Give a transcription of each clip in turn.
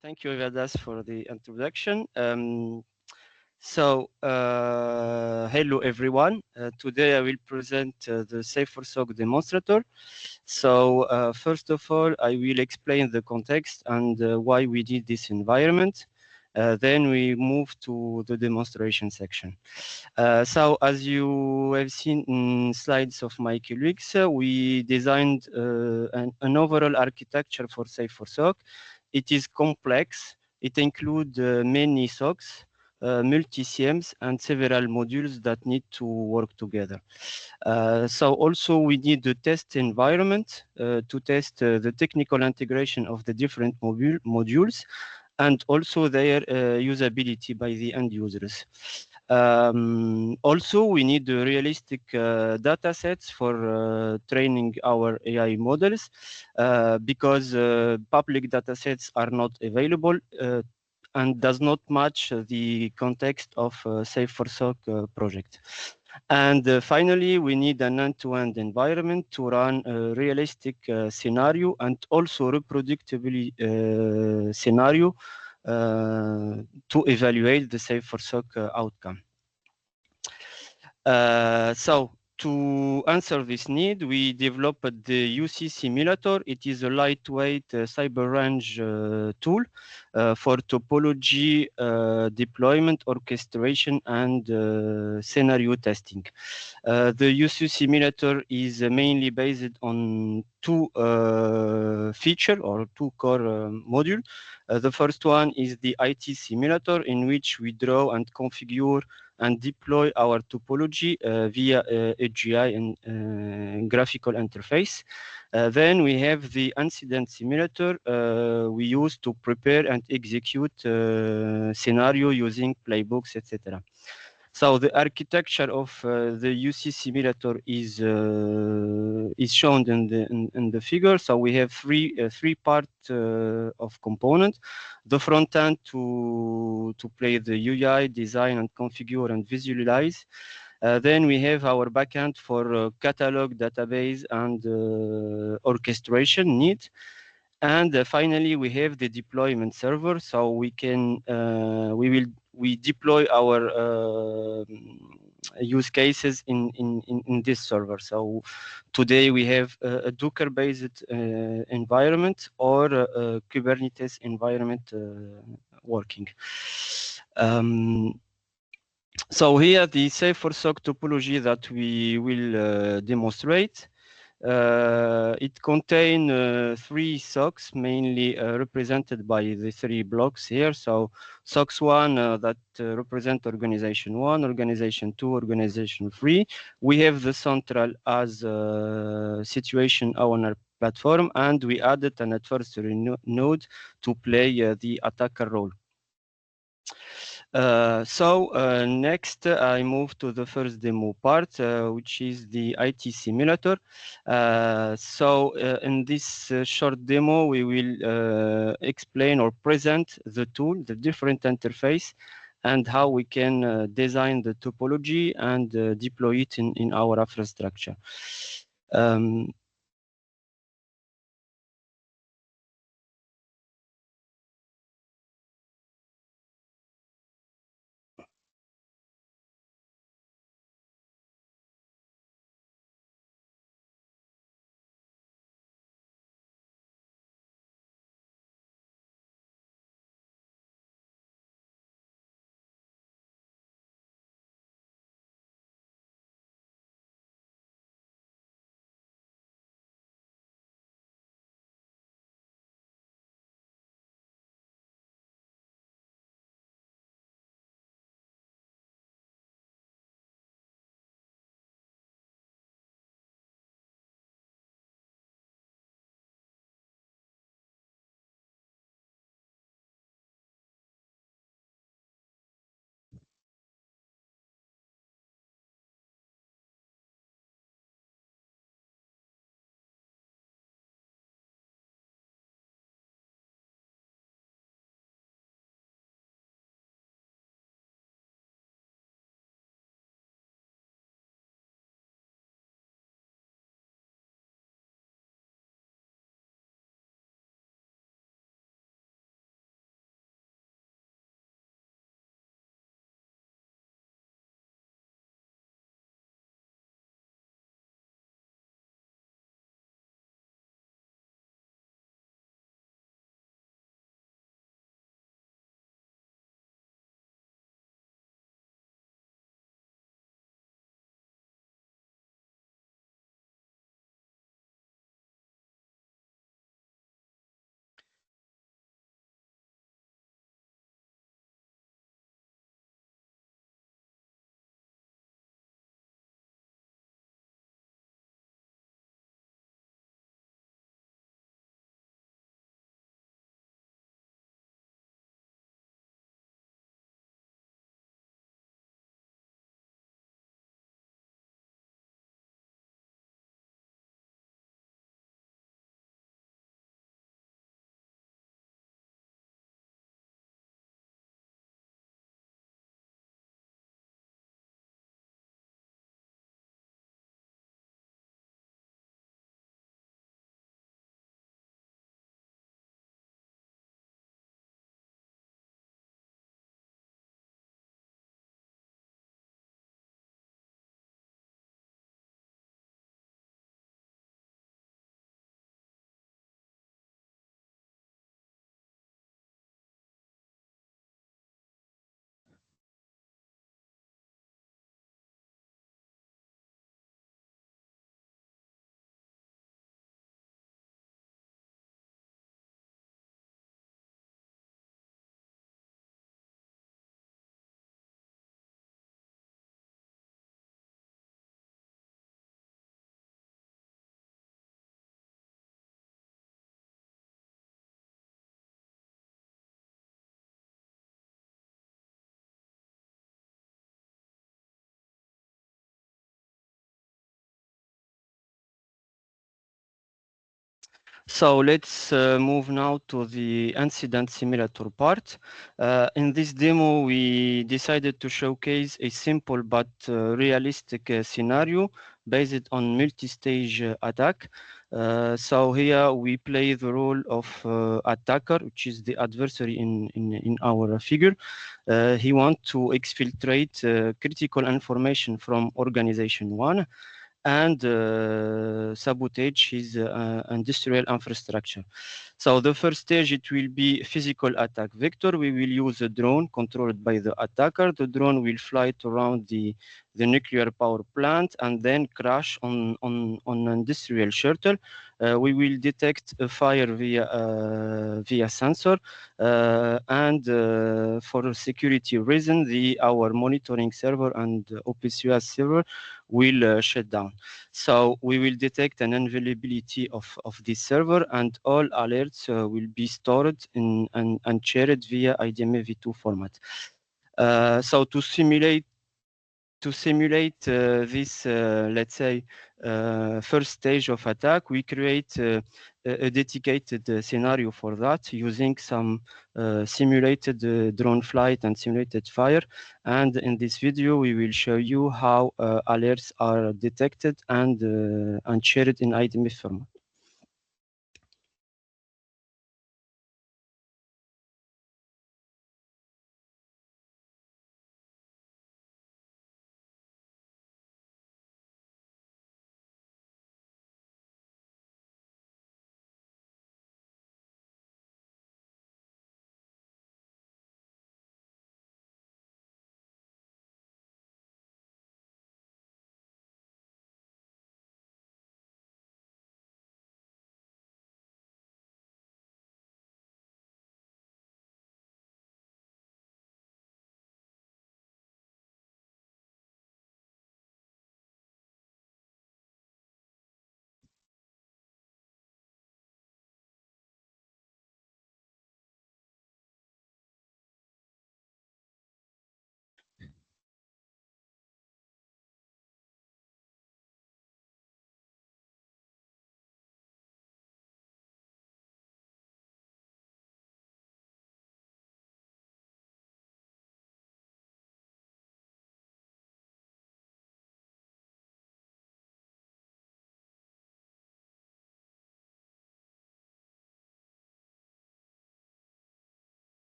Thank you, Vadas, for the introduction. Hello everyone. Today I will present the SAFE4SOC demonstrator. First of all, I will explain the context and why we did this environment. Then we move to the demonstration section. As you have seen in slides of my colleagues, we designed an overall architecture for SAFE4SOC. It is complex. It includes many SOCs, multi-CMs, and several modules that need to work together. Also we need the test environment to test the technical integration of the different modules and also their usability by the end users. Also, we need realistic data sets for training our AI models because public data sets are not available and does not match the context of SAFE4SOC project. And finally, we need an end-to-end environment to run a realistic scenario and also reproducible scenario to evaluate the SAFE4SOC outcome. To answer this need, we developed the UC simulator. It is a lightweight cyber range tool for topology deployment, orchestration, and scenario testing. The UC simulator is mainly based on two features or two core modules. The first one is the IT simulator, in which we draw and configure and deploy our topology via AGI and graphical interface. Then we have the incident simulator we use to prepare and execute scenario using playbooks, etc. So the architecture of the UC simulator is shown in the figure. So we have three parts of component. The front end to play the UI, design and configure and visualize. Then we have our backend for catalog, database, and orchestration needs. And finally, we have the deployment server. So we can we deploy our use cases in this server. So today we have a Docker-based environment or a Kubernetes environment working. So here the SAFE4SOC topology that we will demonstrate. It contains three SOCs, mainly represented by the three blocks here. So SOCs 1 that represent organization 1, organization 2, organization 3. We have the central as situation-awareness platform, and we added an adversary node to play the attacker role. Next, I move to the first demo part, which is the IT simulator. In this short demo, we will explain or present the tool, the different interface, and how we can design the topology and deploy it in our infrastructure. So let's move now to the incident simulator part. In this demo, we decided to showcase a simple but realistic scenario based on multi-stage attack. So here we play the role of attacker, which is the adversary in our figure. He wants to exfiltrate critical information from organization one and sabotage his industrial infrastructure. So the first stage, it will be physical attack vector. We will use a drone controlled by the attacker. The drone will fly around the nuclear power plant and then crash on an industrial shuttle. We will detect a fire via sensor, and for security reason, our monitoring server and OPSUS server will shut down. So we will detect an availability of this server, and all alerts will be stored and shared via IDMA v2 format. So to simulate this, let's say, first stage of attack, we create a dedicated scenario for that using some simulated drone flight and simulated fire. And in this video, we will show you how alerts are detected and shared in IDMA format.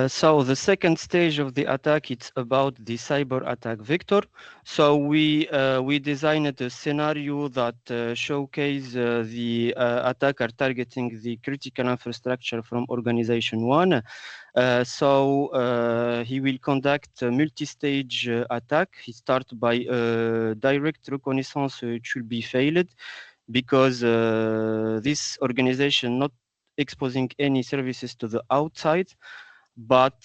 So the second stage of the attack, it's about the cyber attack vector. So we designed a scenario that showcase the attacker targeting the critical infrastructure from organization one. So he will conduct a multi-stage attack. He starts by direct reconnaissance. It should be failed because this organization not exposing any services to the outside, but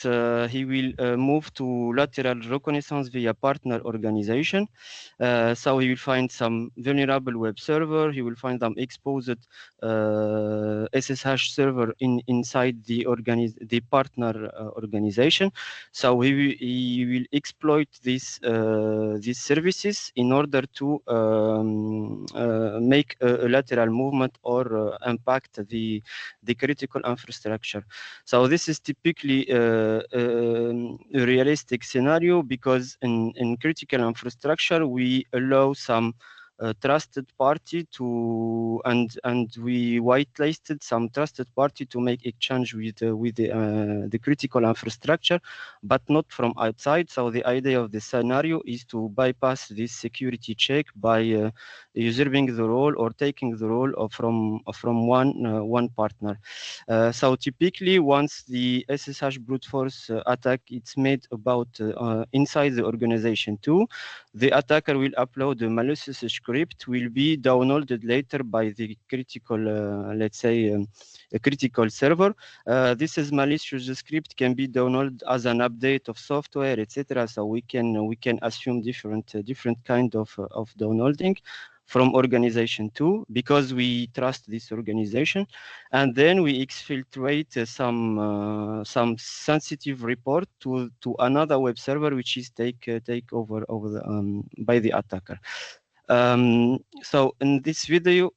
he will move to lateral reconnaissance via partner organization. So he will find some vulnerable web server. He will find some exposed SSH server inside the partner organization. So he will exploit these services in order to make a lateral movement or impact the critical infrastructure. So this is typically a realistic scenario because in critical infrastructure, we allow some trusted party to and we whitelisted some trusted party to make exchange with the critical infrastructure, but not from outside. So the idea of the scenario is to bypass this security check by usurping the role or taking the role of from one partner. So typically, once the SSH brute force attack it's made about inside the organization too, the attacker will upload a malicious script, will be downloaded later by the critical, let's say, a critical server. This is malicious script can be downloaded as an update of software, etc. So we can assume different kind of downloading from organization too, because we trust this organization, and then we exfiltrate some sensitive report to another web server, which is take over the, by the attacker. So in this video.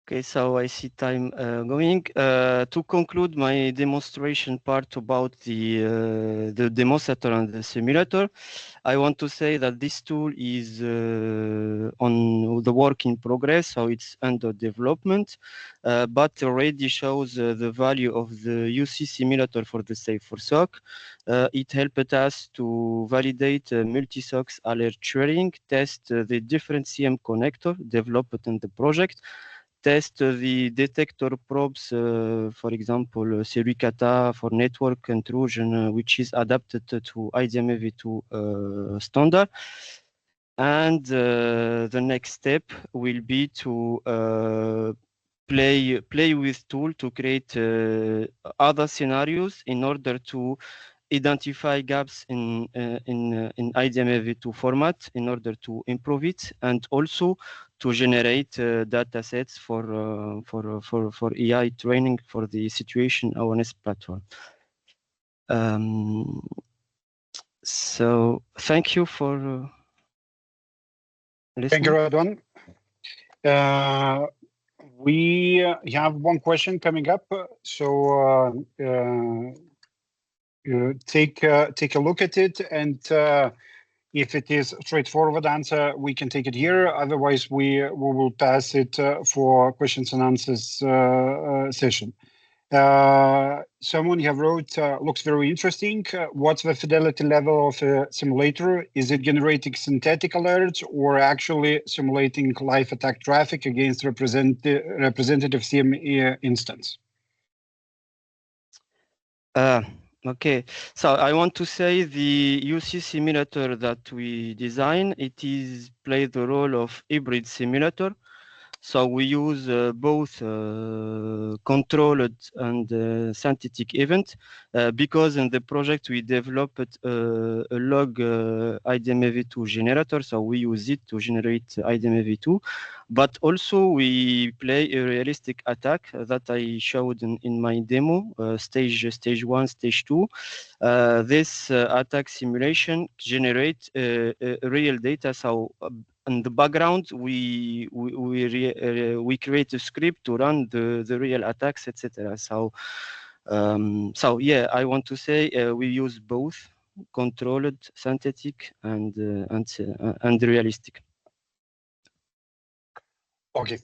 Okay, so I see time going. To conclude my demonstration part about the demonstrator and the simulator, I want to say that this tool is on the work in progress, so it's under development, but already shows the value of the UC simulator for the SAFE4SOC. It helped us to validate multi-SOC alert sharing, test the different CM connector developed in the project, test the detector probes, for example, Sericata for network intrusion, which is adapted to IDMAV2 standard. And the next step will be to play with tool to create other scenarios in order to identify gaps in IDMAV2 format in order to improve it, and also to generate data sets for AI training for the situation awareness platform. So thank you for listening. Thank you, Radhouene. We have one question coming up, so take a look at it, and if it is straightforward answer, we can take it here. Otherwise, we will pass it for questions and answers session. Someone have wrote, looks very interesting. What's the fidelity level of a simulator? Is it generating synthetic alerts or actually simulating live attack traffic against representative CM instance? Okay, so I want to say the UC simulator that we design, it is play the role of hybrid simulator. So we use both controlled and synthetic event because in the project we developed a log IDMAV2 generator. So we use it to generate IDMAV2, but also we play a realistic attack that I showed in my demo, stage 1, stage 2. This attack simulation generate real data. So in the background, we create a script to run the real attacks, etc. So yeah, I want to say we use both controlled, synthetic, and realistic. Okay,